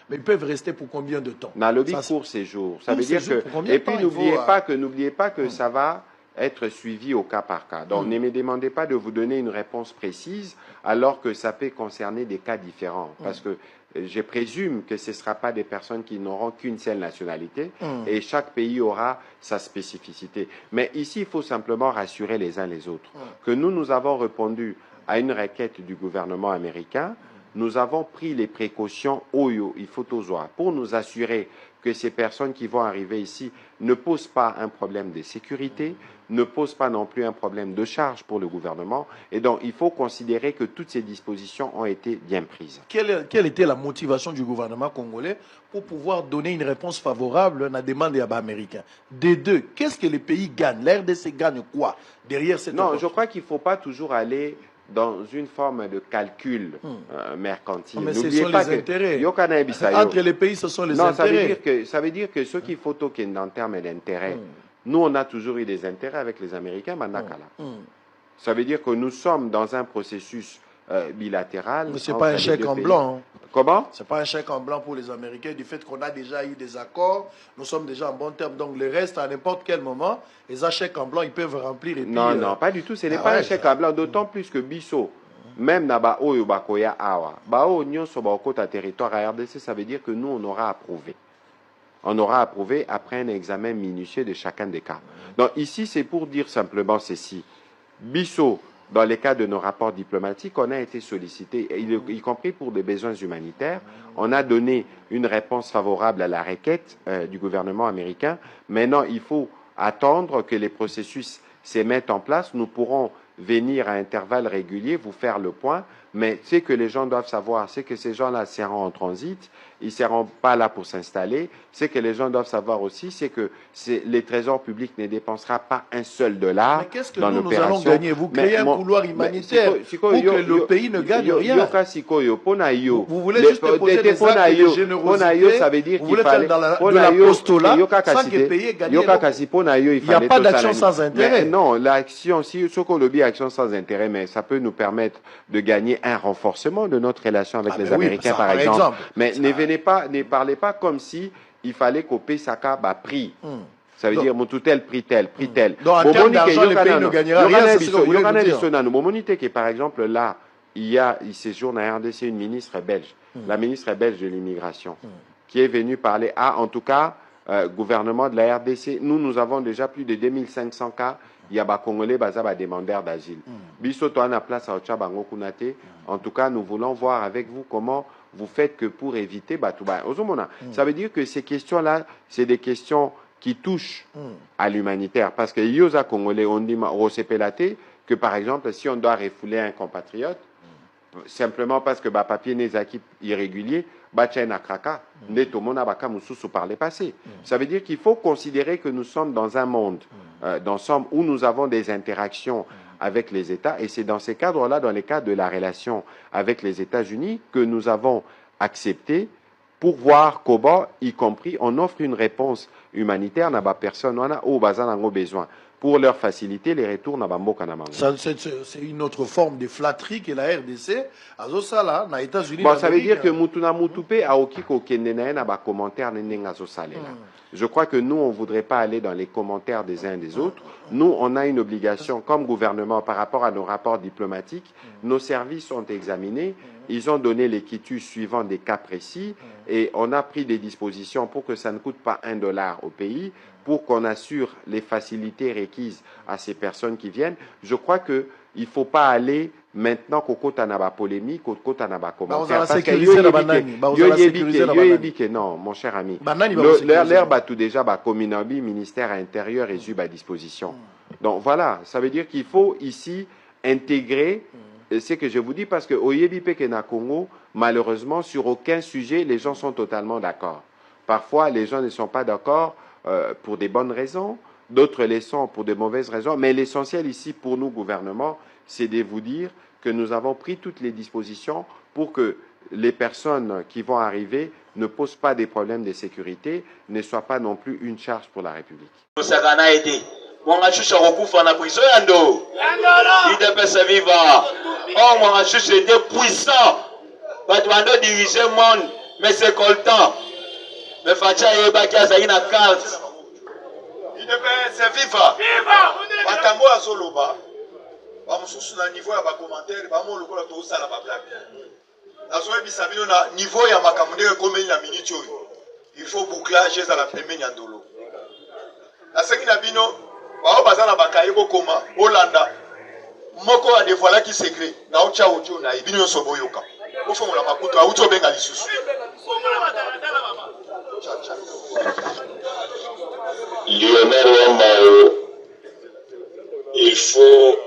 Mais ils peuvent rester pour combien de temps? Dans le court séjour. Ça veut dire que... Et puis n'oubliez pas que ça va être suivi au cas par cas. Donc, ne me demandez pas de vous donner une réponse précise alors que ça peut concerner des cas différents. Parce que je présume que ce ne sera pas des personnes qui n'auront qu'une seule nationalité et chaque pays aura sa spécificité. Mais ici, il faut simplement rassurer les uns les autres que nous avons répondu à une requête du gouvernement américain. Nous avons pris les précautions il faut pour nous assurer que ces personnes qui vont arriver ici ne posent pas un problème de sécurité, ne posent pas non plus un problème de charge pour le gouvernement. Et donc, il faut considérer que toutes ces dispositions ont été bien prises. Quelle était la motivation du gouvernement congolais pour pouvoir donner une réponse favorable à la demande des Américains? Des deux, qu'est-ce que les pays gagnent? La RDC gagne quoi derrière cette Non, je crois qu'il ne faut pas toujours aller dans une forme de calcul mercantile. Mais ce sont les intérêts. Entre les pays, ce sont les intérêts. Ça veut dire que ceux qui faut token en termes d'intérêt, nous, on a toujours eu des intérêts avec les Américains, ça veut dire que nous sommes dans un processus bilatéral. Mais ce n'est pas un chèque en blanc. Comment? Ce n'est pas un chèque en blanc pour les Américains, du fait qu'on a déjà eu des accords, nous sommes déjà en bon terme. Donc le reste, à n'importe quel moment, les chèques en blanc, ils peuvent remplir. Et puis, non, pas du tout. Ce n'est pas un chèque en blanc, d'autant plus que Bisso, même Naba Oyo Bakoya Awa, Bao Nyon Sobakota territoire à RDC, ça veut dire que nous, on aura approuvé. On aura approuvé après un examen minutieux de chacun des cas. Donc ici, c'est pour dire simplement ceci. Bisso, dans les cas de nos rapports diplomatiques, on a été sollicité, y compris pour des besoins humanitaires. On a donné une réponse favorable à la requête du gouvernement américain. Maintenant, il faut attendre que les processus se mettent en place. Nous pourrons venir à intervalles réguliers, vous faire le point. Mais ce que les gens doivent savoir, c'est que ces gens-là seront en transit, ils ne seront pas là pour s'installer. Ce que les gens doivent savoir aussi, c'est que les trésors publics ne dépensera pas un seul dollar. Mais qu'est-ce que nous allons gagner? Vous créez un couloir humanitaire pour que le pays ne gagne rien. Vous voulez juste déposer des actes de générosité, ça veut dire vous voulez faire de l'apostolat sans que le pays ait gagné. Il n'y a pas d'action sans intérêt. Non, l'action, si ce qu'on le dit, action sans intérêt, mais ça peut nous permettre de gagner un renforcement de notre relation avec les Américains, par exemple. Mais ne parlez pas comme si il fallait qu'au Saka prix. Ça veut dire mon tel, prix tel. Donc en termes d'argent, le pays ne gagnera rien. C'est ce que vous voulez nous dire. Par exemple, là, il séjourne à RDC une ministre belge, la ministre belge de l'immigration, qui est venue parler en tout cas, gouvernement de la RDC. Nous avons déjà plus de 2500 cas. Il y a des Congolais qui sont demandeurs d'asile. En tout cas, nous voulons voir avec vous comment vous faites que pour éviter ça veut dire que ces questions-là, c'est des questions qui touchent à l'humanitaire. Parce que Yosa Congolais, on dit que par exemple, si on doit refouler un compatriote, simplement parce que papier n'est irrégulier, par le passé. Ça veut dire qu'il faut considérer que nous sommes dans un monde d'ensemble où nous avons des interactions avec les États, et c'est dans ces cadres-là, dans les cadres de la relation avec les États-Unis, que nous avons accepté pour voir comment, y compris, on offre une réponse humanitaire à personne au besoin pour leur faciliter les retours na bamboka na mango. C'est une autre forme de flatterie que la RDC azosala na États-Unis. Bon, ça veut dire que mutuna mutupe aoki ko kende na ba commentaire nenga azosalela. Je crois que nous on voudrait pas aller dans les commentaires des uns et des autres. Nous on a une obligation comme gouvernement par rapport à nos rapports diplomatiques. Nos services ont examiné, ils ont donné les quitus suivant des cas précis et on a pris des dispositions pour que ça ne coûte pas $1 au pays, pour qu'on assure les facilités requises à ces personnes qui viennent. Je crois qu'il ne faut pas aller maintenant qu'au côté de la polémique, au côté de la commentaire. Non, mon cher ami. L'air bat tout déjà, Kominabi, ministère intérieur et à disposition. Donc voilà, ça veut dire qu'il faut ici intégrer ce que je vous dis, parce que au Yébipé na Congo, malheureusement, sur aucun sujet, les gens sont totalement d'accord. Parfois, les gens ne sont pas d'accord pour des bonnes raisons, d'autres les sont pour de mauvaises raisons, mais l'essentiel ici pour nous, gouvernement, c'est de vous dire que nous avons pris toutes les dispositions pour que les personnes qui vont arriver ne posent pas des problèmes de sécurité, ne soient pas non plus une charge pour la République. Oh, mon était puissant. Diriger le monde. mais c'est coltant. Mais Facha Yebaki a une carte. C'est viva. Batango à Zoloba. Bamususu na niveau ya ba commentaire, ba mo lokola to sala ba blague. Na zo bisabino na niveau ya makambo ndenge komeli na minute oyo. Il faut bouclage za la pembeni ya ndolo. Na sengi na bino, ba bazana bakaye ko koma Holanda. Moko a dévoilé qui secret. Na ocha audio na ibino yo soboyoka. Ko fongola makuto auto benga lisusu. Lionel Wambao, il faut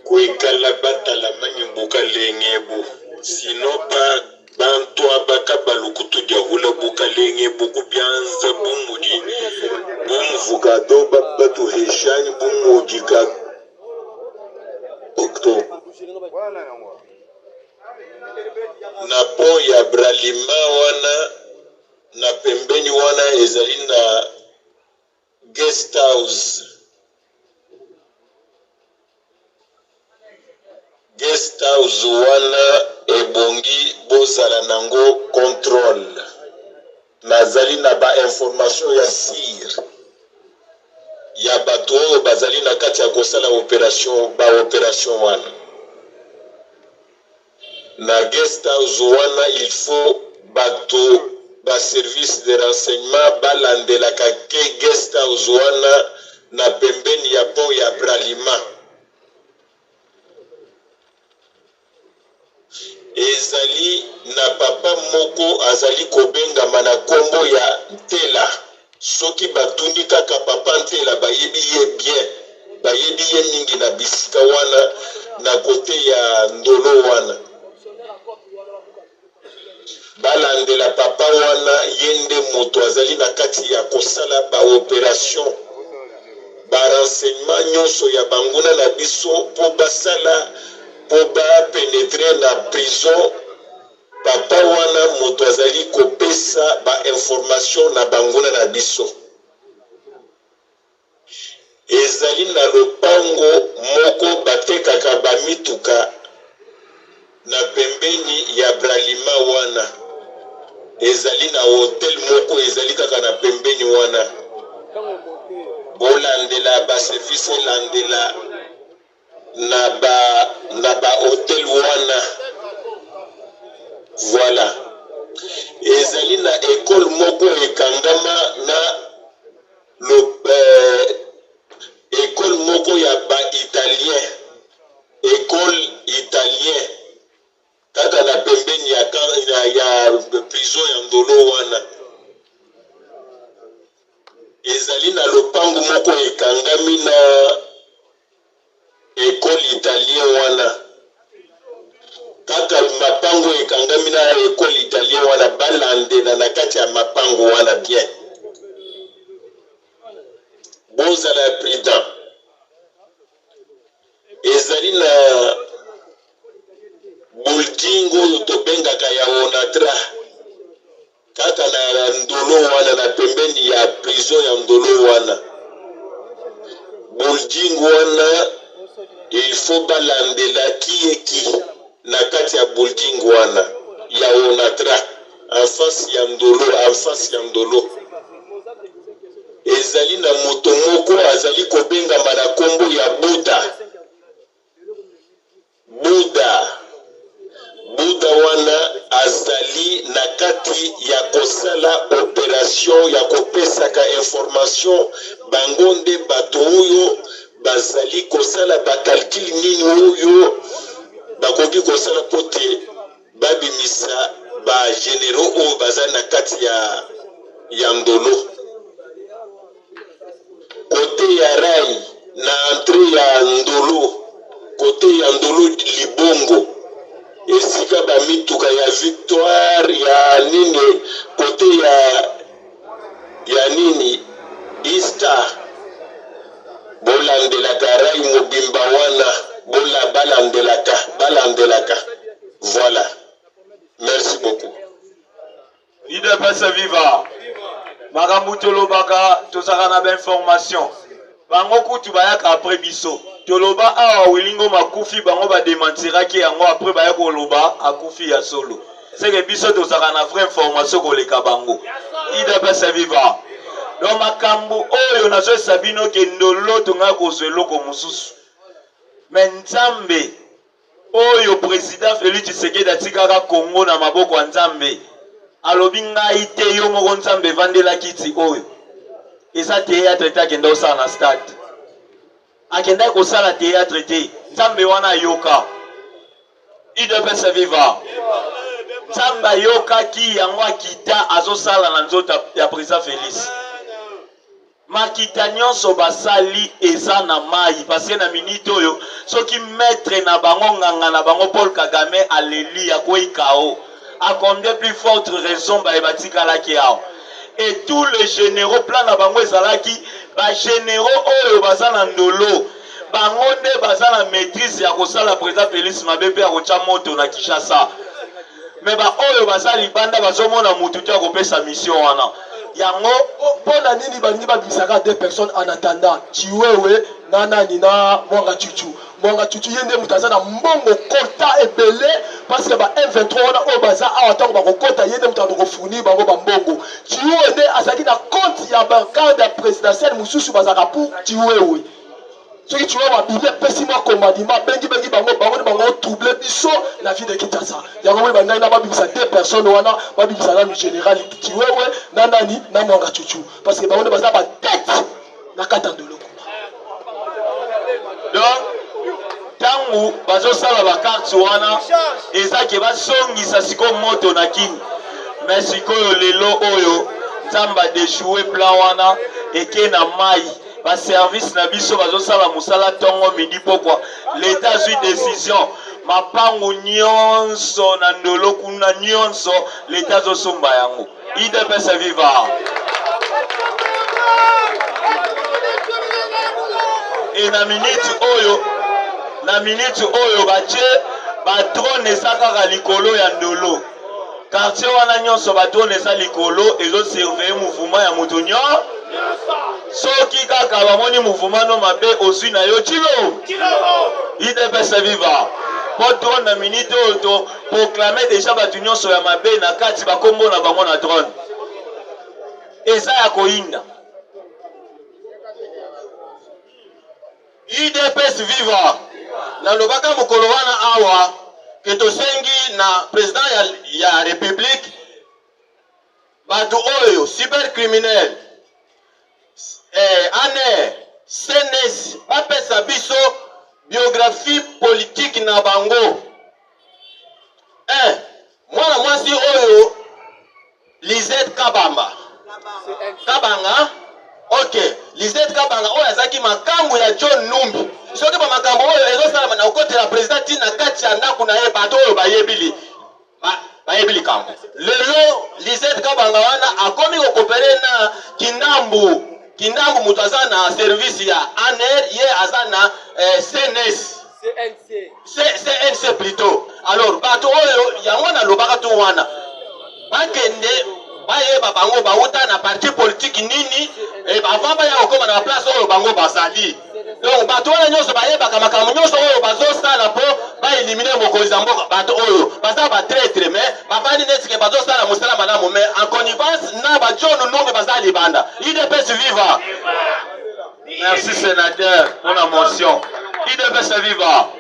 kuikala batala manyimbuka lengebu, sinon pas bantoa baka balukutu dia hula buka lengebu kubianza bumudi bumvugado babatu heshani bumudi ka okto na po ya bralima wana na pembeni wana ezali na guest house. Guest house wana ebongi bozala nango contrôle. Nazali na ba information ya sir. Ya bato bazali na kati ya kosala opération wana. Na guest house wana il faut bato ba service de renseignement balandela ka ke guest house wana na pembeni ya pont ya Bralima. Ezali na papa moko azali kobengama na kombo ya Ntela. Soki batuni kaka papa Ntela bayebi ye bien, bayebi ye mingi na bisika wana na kote ya ndolo wana. Balandela papa wana yende moto azali na kati ya kosala ba opération ba renseignement nyonso ya banguna na biso po basala po ba pénétrer na prison. Papa wana moto azali kopesa ba information na banguna na biso. Ezali na lopango moko batekaka ba mituka na pembeni ya Bralima wana. Ezali na hotel moko ezali kaka na pembeni wana. Bolandela ba service landela na ba hotel wana. Voilà. Ezali na école moko ekangama na école moko ya ba italien. École italien. Kaka na pembeni ya prison ya ndolo wana. Ezali na lopango moko ekangami na école italien wana. Kaka mapango ekangami na école italien wana balandela na kati ya mapango wana bien. Bozala prudent. Ezali na buildingo tobengaka ya Onatra. Kaka na ndolo wana na pembeni ya prison ya ndolo wana. Buildingo wana il faut balandela ki na kati ya building wana ya Onatra en face ya ndolo. Ezali na moto moko azali kobengama na kombo ya Buda wana azali na kati ya kosala opération ya kopesaka information bangonde bato oyo bazali kosala bakalkili nini oyo bakoki kosala pote babimisa ba généraux oyo bazali na kati ya ndolo. Kote ya rai na entrée ya ndolo, kote ya ndolo libongo esika ba mituka ya Victoire ya nini kote ya nini Easter bolandelaka rai mobimba wana balandelaka. Voilà. Merci beaucoup. IDPS viva. Makamutolo baka tosaka na ba information. Bango kutu bayaka après biso. toloba awa wilingo makufi bango ba démentiraki yango après ba yako loba akufi ya solo. C'est que biso to saka na vraie information ko leka bango. IDPS vivant. Donc makambo oyo nazo sabino ke ndolo to nga ko swelo ko mususu. Mais Nzambe oyo président Félix Tshisekedi atikaka Congo na maboko ya Nzambe. Alobi ngai te yo moko Nzambe vandela kiti oyo. Eza théâtre ta kenda osala na stade. Akenda kosala théâtre te. Nzambe wana yoka. IDPS vivant. Nzambe yoka ki yango akita azosala na nzota ya président Félix. Makita nyonso basali eza na mai parce que na minute oyo soki maître na bango nganga na bango Paul Kagame aleli ya koikao. À combien plus forte raison ba ebatikala ki ao. Et tous les généraux plan na bango ezalaki ba généraux oyo basala ndolo bango nde basala maîtrise ya kosala président Félix Mabepe ya kocha moto na Kinshasa. Mais ba oyo basali banda bazomona mutu te akopesa mission wana. Yango pona nini balingi babisaka deux personnes en attendant Chiwewe nana nina Mwanga Chuchu. Mwanga Chuchu yende mutaza na mbongo kota ebele parce que ba M23 wana o baza awa tango bakokota yende mutando kofuni bango ba mbongo. Chiwewe nde azaki na compte ya bancade présidentielle mususu bazaka pour Chiwewe. Soki Chiwewe babile pesi mwa commandement bengi bango troubler biso la vie de Kinshasa. Yango we bangai na babisa deux personnes wana babisa na général Chiwewe nanani na Mwanga Chuchu parce que bango nde baza ba tête na katandolo. Donc tangu bazosala bakarte wana ezaki basongisa siko moto na kini mais sikoyo lelo oyo Nzamba déchoué plan wana eke na mai ba service na biso bazosala musala tongo midi pokwa l'état zui décision mapangu nyonso na ndolo kuna nyonso l'état zosomba yango IDPS vivant. Et na minute oyo bache ba drone esaka likolo ya ndolo quartier wana nyonso ba drone esa likolo ezo surveiller mouvement ya moto nyo soki kaka bamoni mouvement no mabe osui na yo chilo IDPS vivant po drone na minute oyo to proclamer déjà batu nyonso ya mabe na kati bakombo na bango na drone eza ya koinda. IDPS vivant na lobaka mokolo wana awa ke tosengi na président ya république bato oyo cybercriminel ANR CNS bapesa biso biographie politique na bango. Mwana mwasi oyo Lizette Kabanga ok Lizette Kabanga oyo azaki makambo ya John Numbi soki ba makambo oyo ezosala na okotela président tina kati ya ndako na ye bato oyo bayebili kambo lelo Lizette Kabanga wana akomi kokopere na Kindambu mutu aza na service ya ANR ye aza na CNC plutôt. Alors bato oyo yango na lobaka to wana bakende bayeba bango bauta na parti politique nini avant baya okoma na place oyo bango bazali. Donc bato wana nyonso bayebaka makambo nyonso oyo bazosala po baelimine mokonzi ya mboka bato oyo baza batraitre mais bavandi neti ke bazosala mosala malamu mais en connivence na bajono nonge baza libanda. IDPS vivant. Merci sénateur pour la motion. IDPS vivant.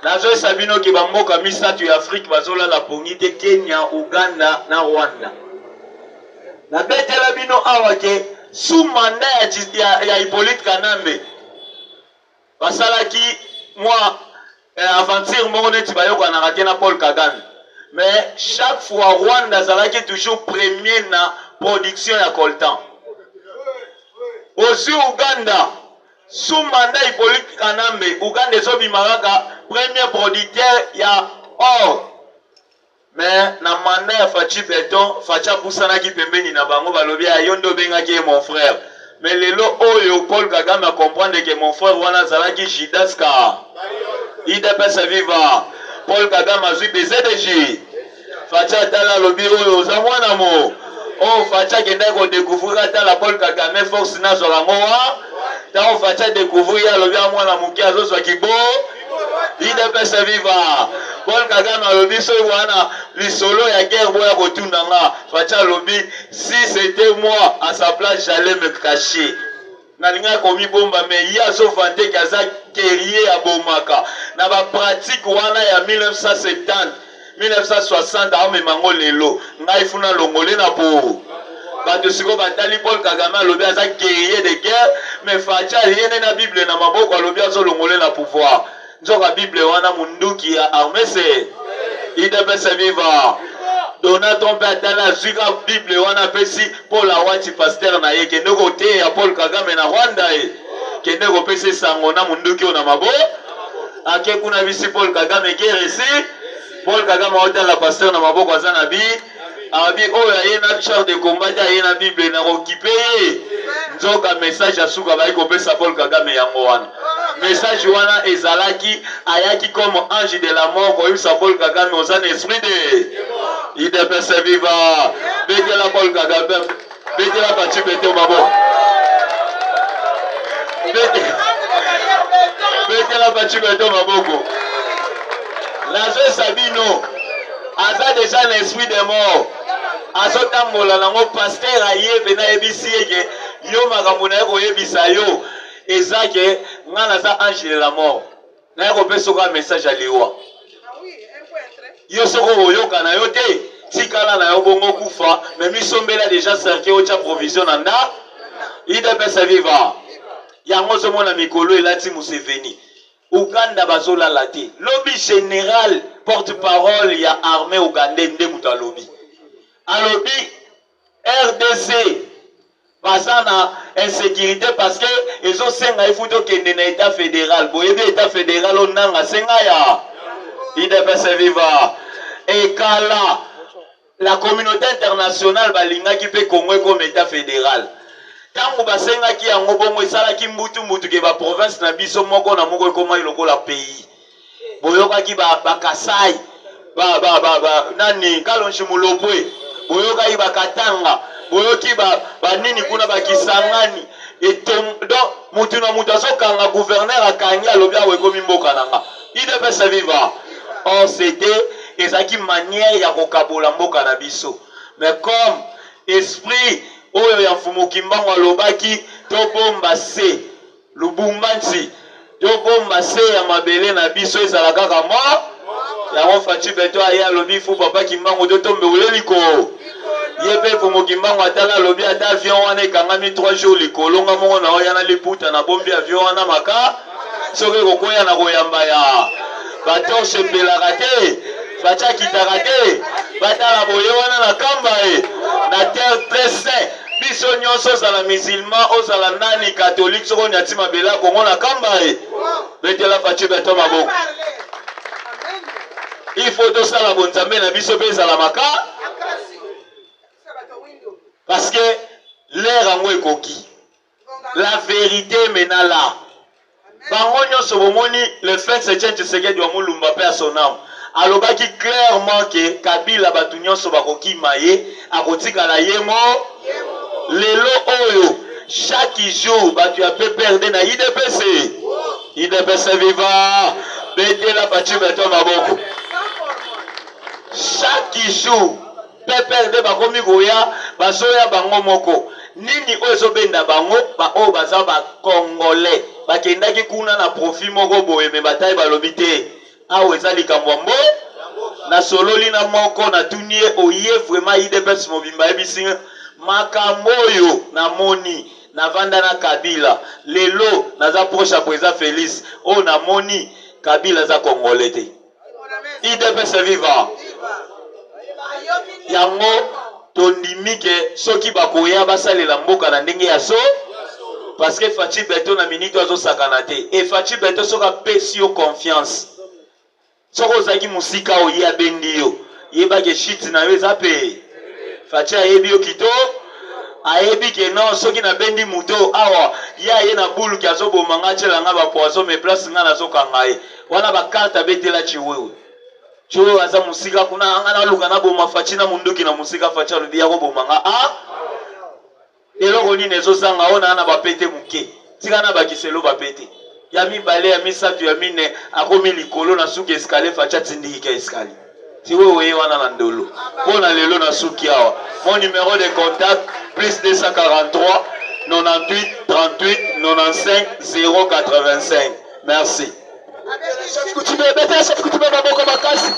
Nazo sabino ki bamboka misatu ya Afrique bazola la pongi te Kenya, Uganda na Rwanda. Na betela bino awa ke sous mandat ya Hippolyte Kanambe basalaki moi aventure moko neti bayoka na raté na Paul Kagame. Mais chaque fois Rwanda zalaki toujours premier na production ya coltan. Aussi Uganda sous mandat Hippolyte Kanambe Uganda ezobimaka premier producteur ya or. Mais na mandat ya Fachi Beton Facha Busanaki pembeni na bango balobi ayondo bengaki mon frère. Mais lelo oyo Paul Kagame a comprendre que mon frère wana zalaki Jidaska. IDPS vivant. Paul Kagame a zui BZDG. Facha tala lobi oyo za mwana mo. Oh, Facha qui n'a découvrir la Paul Kagame force na zorangoa. Tant Facha découvrir le bien moi la mouki azo soit qui beau. IDPS viva. Paul Kagame a lobby so wana li solo ya guerre boya rotunda nga. Facha lobby si c'était moi à sa place j'allais me cacher. Nalinga komi bomba mais il y a so vanté kaza guerrier à Bomaka. Na ba pratique wana ya 1970. 1960 ame mango lelo ngai funa longole na po bato siko batali Paul Kagame alobi aza guerrier de guerre mais Facha yene na Bible na maboko alobi azo longole na pouvoir nzoka Bible wana munduki ya armée c'est IDPS viva Donald Trump atala zika Bible wana pesi Paul awati pasteur na ye kende kote ya Paul Kagame na Rwanda e kende ko pesi sango na munduki ona maboko ake kuna bisi Paul Kagame guerre Paul Kagame a la pasteur na maboko azana bi abi oya yena char de combat ya yena Bible na occupé nzoka message asuka ba ko pesa Paul Kagame yango wana message wana ezalaki ayaki comme ange de la mort ko yisa Paul Kagame ozana esprit de IDPS viva bete la Paul Kagame bete la pati bete maboko bete la pati bete maboko Nazo Sabino, Aza déjà l'esprit des morts. Azo tambola nango pasteur aye bena ebisi yeke yo makambo na yeko yebisa yo ezake ngana za ange de la mort. Na yeko peso ka message a liwa. Yo soko oyoka na yo te tikala na yo bongo kufa mais misombela déjà cercle o cha provision nanda IDPS viva. Yango zo mona mikolo elati Museveni. Ouganda bazola lati. Lobby général porte-parole ya armée ougandais ndemuta lobby. A lobby RDC basana insécurité parce que ils ont senga ifuto kende na état fédéral. Boyebi état fédéral onanga senga ya IDPS viva. Et kala la communauté internationale balinga ki pe Congo comme état fédéral. Tango basenga ki yango bongo esala ki mbutu ke ba province na biso moko na moko ekoma iloko la pays boyoka ki ba Kasai ba nani Kalonji Mulopwe boyoka ki ba Katanga boyoki ba nini kuna ba Kisangani etom donc mutu na mutu azokanga gouverneur akangi alobi awe komi mboka nanga IDPS viva. Or c'était ezaki manière ya kokabola mboka na biso mais comme esprit oyo ya mfumu kimbango alobaki tobomba se lubumbansi tobomba se ya mabele na biso ezala kaka mo yango Fachi beto aya alobi fu papa kimbango totombe uleliko yebe mfumu kimbango atala alobi ata avion wana ekangami 3 jours likolonga mongo na oya na liputa na bombi avion wana maka soki kokoya na koyamba ya batorche pelaka te Facha kitaka te batala boye wana na kamba na terre très saint biso nyonso ozala musulman ozala nani catholique soko nyati mabela kongo na kamba betela Fachi beto maboko il faut tosala bonzambe na biso pe ezala maka parce que l'air yango ekoki la vérité mena là bango nyonso bomoni le fait se tient Tshisekedi wa Mulumba pe a son âme alobaki clairement que Kabila batu nyonso bakokima ye akotikala ye mo lelo oyo chaque jour batu ya pe perdre na IDPS viva betela Fachi beto maboko chaque jour pe perdre bakomi koya basoya bango moko nini oyo ezobenda bango ba oyo baza ba congolais bakendaki kuna na profit moko boye me bataille balobi te awo eza likambo mbo na sololi na moko na tunie oye vraiment IDPS mobimba ebisi makambo oyo na moni na vanda na Kabila lelo naza proche à président Félix o na moni Kabila za congolais te IDPS viva yango tondimike soki bakoya basalela mboka na ndenge ya so parce que Fachi beto na minute azo sakana te et Fachi beto soka pesi yo confiance soko ozaki musika oye abendi yo yebake shit na yo eza pe Fachi ayebi yo kito ayebi ke non soki na bendi muto awa ya ye na bulu ki azoboma nga tshela nga ba poison me place nga nazokanga ye wana bakarte abetela chiwewe cho aza musika kuna angana lugana boma fachina munduki na musika facha lubi yako bomanga a eloko nini ezozanga ona na bapete muke tika na bakiselo bapete ya mibale ya misatu ya mine akomi likolo na suki escalier facha tindiki ka escalier ti wewe wana na ndolo pona lelo na suki awa mon numéro de contact plus 243 98 38 95 085 merci. Chef coutumier, chef coutumier, baboko makasi.